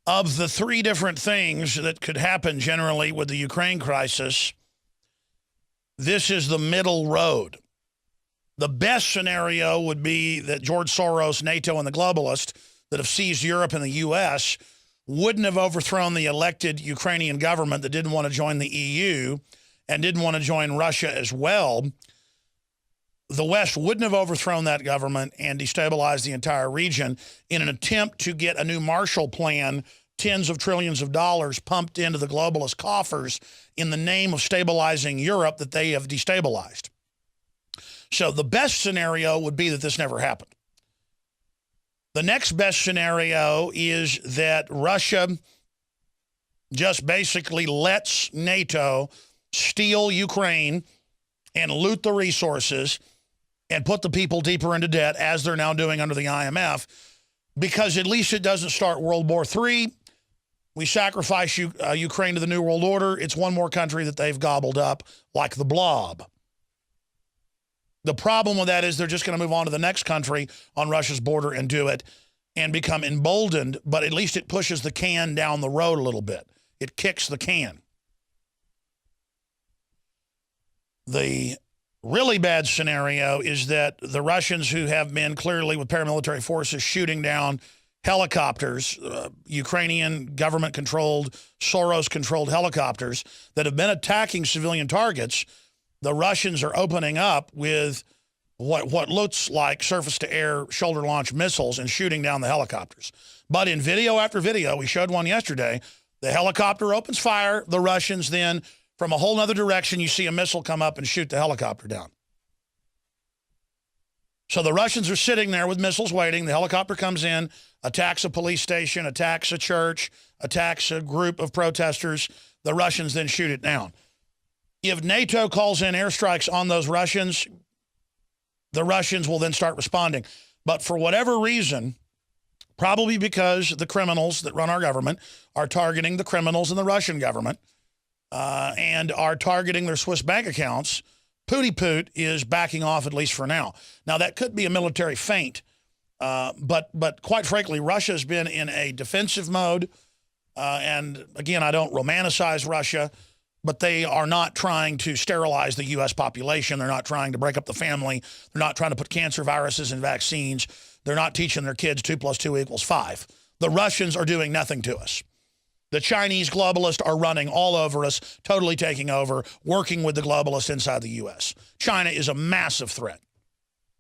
Of the three different things that could happen generally with the Ukraine crisis, this is the middle road. The best scenario would be that George Soros, NATO, and the globalists that have seized Europe and the U.S. wouldn't have overthrown the elected Ukrainian government that didn't want to join the EU and didn't want to join Russia as well. The West wouldn't have overthrown that government and destabilized the entire region in an attempt to get a new Marshall Plan, tens of trillions of dollars pumped into the globalist coffers in the name of stabilizing Europe that they have destabilized. So the best scenario would be that this never happened. The next best scenario is that Russia just basically lets NATO steal Ukraine and loot the resources and put the people deeper into debt, as they're now doing under the IMF, because at least it doesn't start World War III. We sacrifice Ukraine to the New World Order. It's one more country that they've gobbled up like the blob. The problem with that is they're just going to move on to the next country on Russia's border and do it and become emboldened, but at least it pushes the can down the road a little bit. It kicks the can. The really bad scenario is that the Russians, who have been clearly with paramilitary forces shooting down helicopters, Ukrainian government-controlled, Soros-controlled helicopters that have been attacking civilian targets, the Russians are opening up with what looks like surface-to-air shoulder-launched missiles and shooting down the helicopters. But in video after video, we showed one yesterday, the helicopter opens fire, the Russians then, from a whole other direction, you see a missile come up and shoot the helicopter down. So the Russians are sitting there with missiles waiting. The helicopter comes in, attacks a police station, attacks a church, attacks a group of protesters. The Russians then shoot it down. If NATO calls in airstrikes on those Russians, the Russians will then start responding. But for whatever reason, probably because the criminals that run our government are targeting the criminals in the Russian government and are targeting their Swiss bank accounts, Pooty-Poot is backing off, at least for now. Now, that could be a military feint, but quite frankly, Russia's been in a defensive mode. And again, I don't romanticize Russia, but they are not trying to sterilize the U.S. population. They're not trying to break up the family. They're not trying to put cancer viruses in vaccines. They're not teaching their kids 2 + 2 = 5. The Russians are doing nothing to us. The Chinese globalists are running all over us, totally taking over, working with the globalists inside the U.S. China is a massive threat.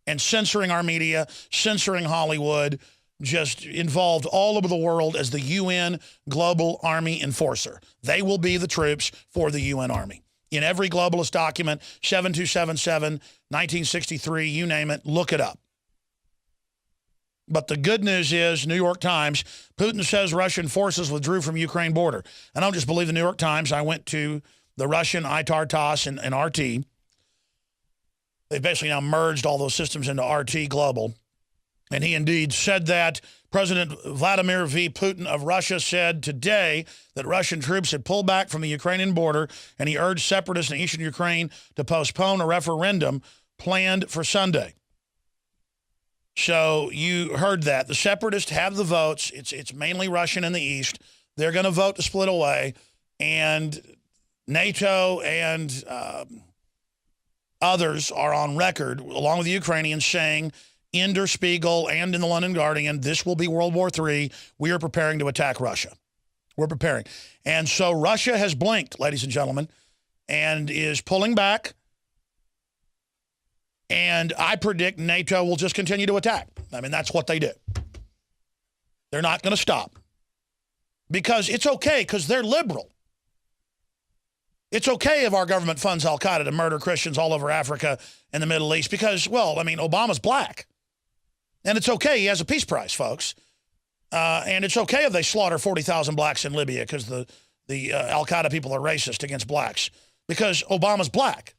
And censoring our media, censoring Hollywood, just involved all over the world as the UN Global Army Enforcer. They will be the troops for the UN Army. In every globalist document, 7277, 1963, you name it, look it up. But the good news is, New York Times, Putin says Russian forces withdrew from Ukraine border. I don't just believe the New York Times. I went to the Russian ITAR, TASS, and RT. They've basically now merged all those systems into RT Global. And he indeed said that. President Vladimir V. Putin of Russia said today that Russian troops had pulled back from the Ukrainian border, and he urged separatists in eastern Ukraine to postpone a referendum planned for Sunday. So you heard that. The separatists have the votes. It's mainly Russian in the east. They're going to vote to split away. And NATO and others are on record, along with the Ukrainians, saying in Der Spiegel and in the London Guardian, this will be World War III. We are preparing to attack Russia. We're preparing. And so Russia has blinked, ladies and gentlemen, and is pulling back. And I predict NATO will just continue to attack. I mean, that's what they do. They're not going to stop. Because it's okay, because they're liberal. It's okay if our government funds al-Qaeda to murder Christians all over Africa and the Middle East because, well, I mean, Obama's black. And it's okay. He has a peace prize, folks. And it's okay if they slaughter 40,000 blacks in Libya because the al-Qaeda people are racist against blacks because Obama's black.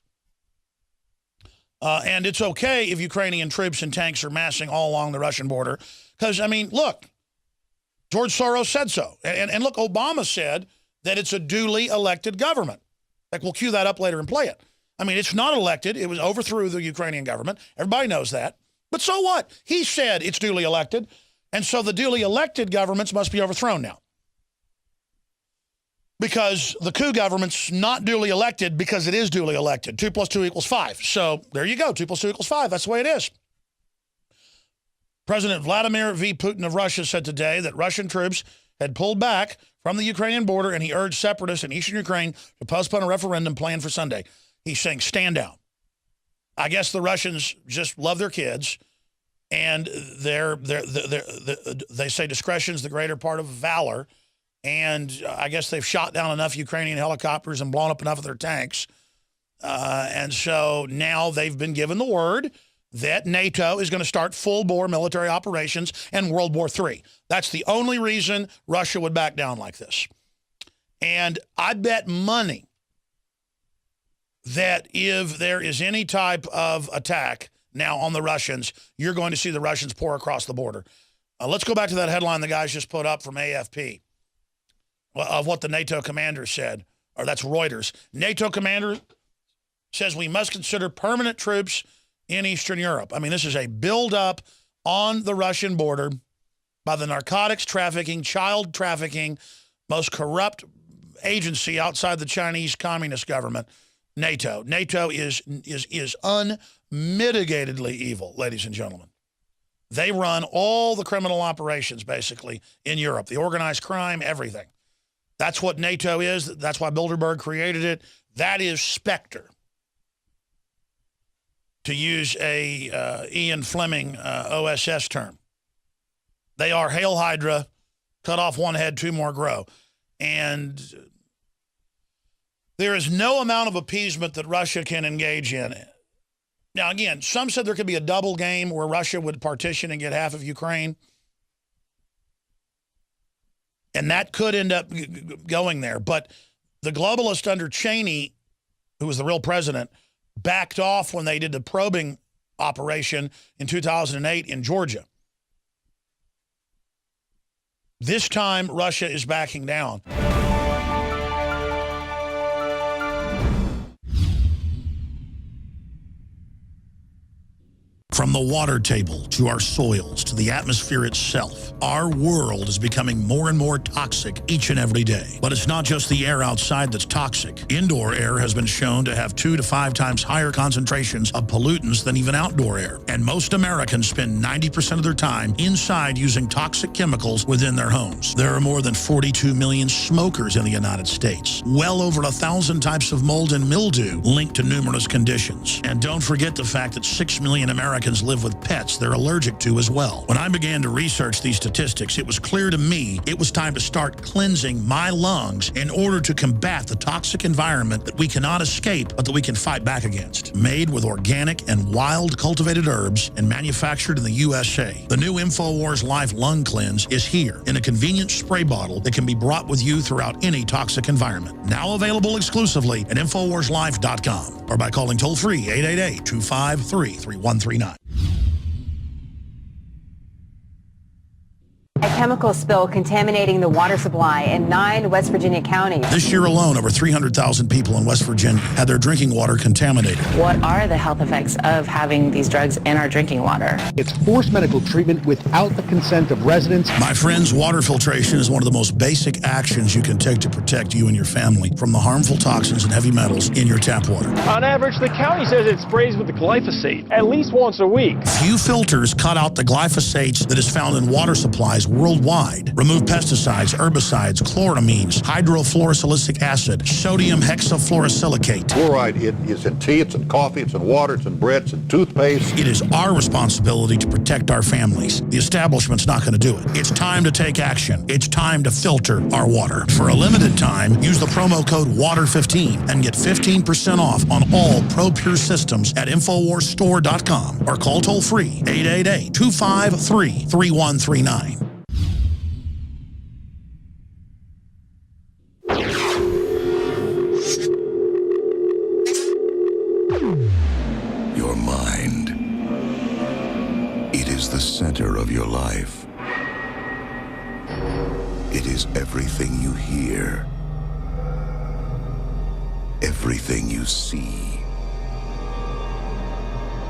And it's okay if Ukrainian troops and tanks are massing all along the Russian border. Because, I mean, look, George Soros said so. And look, Obama said that it's a duly elected government. Like, we'll cue that up later and play it. I mean, it's not elected. It was overthrew the Ukrainian government. Everybody knows that. But so what? He said it's duly elected. And so the duly elected governments must be overthrown now. because the coup government's not duly elected because it is duly elected. 2 + 2 = 5. So there you go. 2 + 2 = 5. That's the way it is. President Vladimir V. Putin of Russia said today that Russian troops had pulled back from the Ukrainian border, and he urged separatists in eastern Ukraine to postpone a referendum planned for Sunday. He's saying, stand down. I guess the Russians just love their kids, and they say discretion's the greater part of valor, and I guess they've shot down enough Ukrainian helicopters and blown up enough of their tanks, and so now they've been given the word that NATO is going to start full-bore military operations and World War III. That's the only reason Russia would back down like this. And I bet money that if there is any type of attack now on the Russians, you're going to see the Russians pour across the border. Let's go back to that headline the guys just put up from AFP of what the NATO commander said, or that's Reuters. NATO commander says we must consider permanent troops in Eastern Europe. I mean, this is a buildup on the Russian border by the narcotics trafficking, child trafficking, most corrupt agency outside the Chinese Communist government, NATO. NATO is unmitigatedly evil, ladies and gentlemen. They run all the criminal operations, basically, in Europe, the organized crime, everything. That's what NATO is. That's why Bilderberg created it. That is Spectre, to use a Ian Fleming OSS term. They are Hail Hydra, cut off one head, two more grow. And there is no amount of appeasement that Russia can engage in. Now, again, some said there could be a double game where Russia would partition and get half of Ukraine. And that could end up going there. But the globalist under Cheney, who was the real president, backed off when they did the probing operation in 2008 in Georgia. This time, Russia is backing down. From the water table to our soils to the atmosphere itself, our world is becoming more and more toxic each and every day. But it's not just the air outside that's toxic. Indoor air has been shown to have 2 to 5 times higher concentrations of pollutants than even outdoor air. And most Americans spend 90% of their time inside using toxic chemicals within their homes. There are more than 42 million smokers in the United States. Well over 1,000 types of mold and mildew linked to numerous conditions. And don't forget the fact that 6 million Americans live with pets they're allergic to as well. When I began to research these statistics, it was clear to me it was time to start cleansing my lungs in order to combat the toxic environment that we cannot escape, but that we can fight back against. Made with organic and wild cultivated herbs and manufactured in the USA, the new INFOWARS Life Lung Cleanse is here in a convenient spray bottle that can be brought with you throughout any toxic environment. Now available exclusively at InfoWarsLife.com or by calling toll-free 888-253-3139. A chemical spill contaminating the water supply in 9 West Virginia counties. This year alone, over 300,000 people in West Virginia had their drinking water contaminated. What are the health effects of having these drugs in our drinking water? It's forced medical treatment without the consent of residents. My friends, water filtration is one of the most basic actions you can take to protect you and your family from the harmful toxins and heavy metals in your tap water. On average, the county says it sprays with the glyphosate at least once a week. Few filters cut out the glyphosates that is found in water supplies worldwide. Remove pesticides, herbicides, chloramines, hydrofluorosilicic acid, sodium hexafluorosilicate. Fluoride, it is in tea, it's in coffee, it's in water, it's in bread, it's in toothpaste. It is our responsibility to protect our families. The establishment's not going to do it. It's time to take action. It's time to filter our water. For a limited time, use the promo code WATER15 and get 15% off on all ProPure systems at InfoWarsStore.com or call toll-free 888-253-3139. Your mind. It is the center of your life. It is everything you hear, everything you see,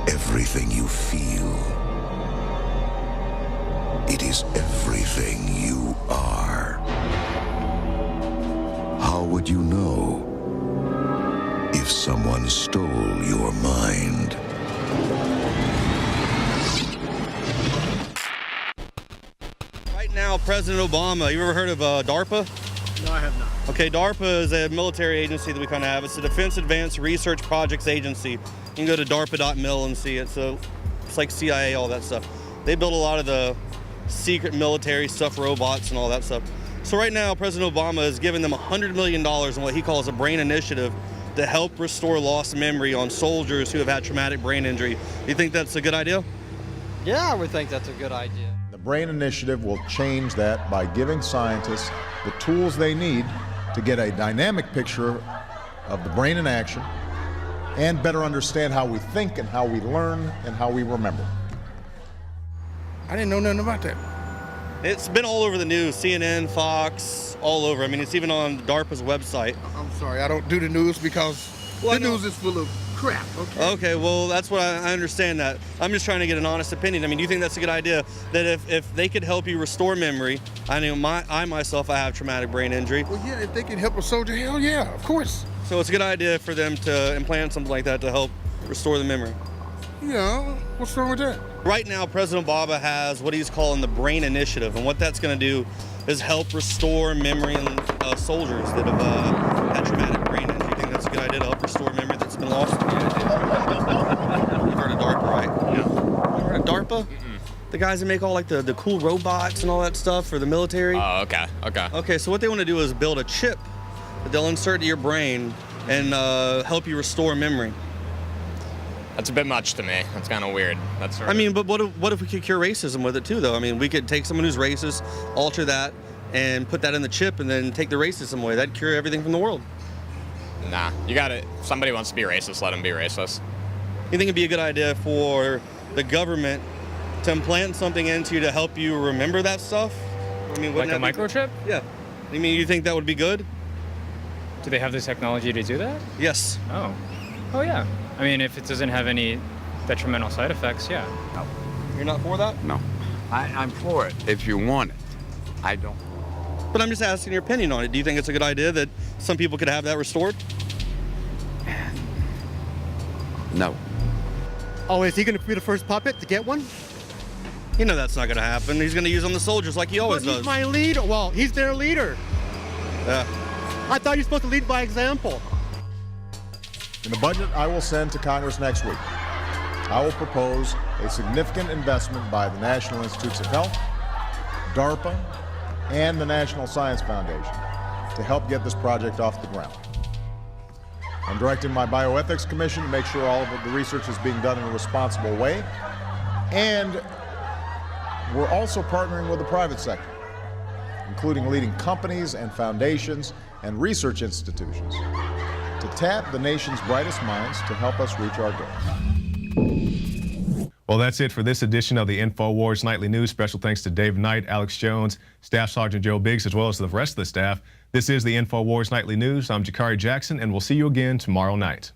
everything you feel. It is everything you are. How would you know if someone stole your mind? Right now, President Obama, you ever heard of DARPA? No, I have not. Okay, DARPA is a military agency that we kind of have. It's a Defense Advanced Research Projects Agency. You can go to DARPA.mil and see it. So it's like CIA, all that stuff. They build a lot of the secret military stuff, robots and all that stuff. So right now, President Obama is giving them $100 million in what he calls a brain initiative to help restore lost memory on soldiers who have had traumatic brain injury. Do you think that's a good idea? Yeah, I would think that's a good idea. The Brain Initiative will change that by giving scientists the tools they need to get a dynamic picture of the brain in action and better understand how we think and how we learn and how we remember. I didn't know nothing about that. It's been all over the news, CNN, Fox, all over. I mean, it's even on DARPA's website. I'm sorry, I don't do the news because the news is full of crap. Okay, well, that's what I understand that. I'm just trying to get an honest opinion. I mean, do you think that's a good idea? That if they could help you restore memory, I know I myself have traumatic brain injury. Well, yeah, if they can help a soldier, hell yeah, of course. So it's a good idea for them to implant something like that to help restore the memory. Yeah, what's wrong with that? Right now, President Obama has what he's calling the Brain Initiative, and what that's going to do is help restore memory in soldiers that have had traumatic brain injury. You think that's a good idea to help restore memory that's been lost? You've heard of DARPA, right? Yeah. You heard of DARPA? The guys that make all like the cool robots and all that stuff for the military. Oh, okay. Okay, so what they want to do is build a chip that they'll insert to your brain and help you restore memory. That's a bit much to me. That's kind of weird. That's I mean, but what if we could cure racism with it too, though? I mean, we could take someone who's racist, alter that, and put that in the chip, and then take the racism away. That'd cure everything from the world. Nah, you got it. If somebody wants to be racist, let them be racist. You think it'd be a good idea for the government to implant something into you to help you remember that stuff? I mean, like a microchip? Yeah. I mean, you think that would be good? Do they have the technology to do that? Yes. Oh yeah. I mean, if it doesn't have any detrimental side effects, yeah. No. You're not for that? No. I'm for it if you want it. I don't. But I'm just asking your opinion on it. Do you think it's a good idea that some people could have that restored? No. Oh, is he going to be the first puppet to get one? You know that's not going to happen. He's going to use on the soldiers like he always does. He's my leader. Well, he's their leader. Yeah. I thought you're supposed to lead by example. In the budget I will send to Congress next week, I will propose a significant investment by the National Institutes of Health, DARPA, and the National Science Foundation to help get this project off the ground. I'm directing my Bioethics Commission to make sure all of the research is being done in a responsible way, and we're also partnering with the private sector, including leading companies and foundations and research institutions, to tap the nation's brightest minds to help us reach our goals. Well, that's it for this edition of the InfoWars Nightly News. Special thanks to Dave Knight, Alex Jones, Staff Sergeant Joe Biggs, as well as the rest of the staff. This is the InfoWars Nightly News. I'm Jakari Jackson, and we'll see you again tomorrow night.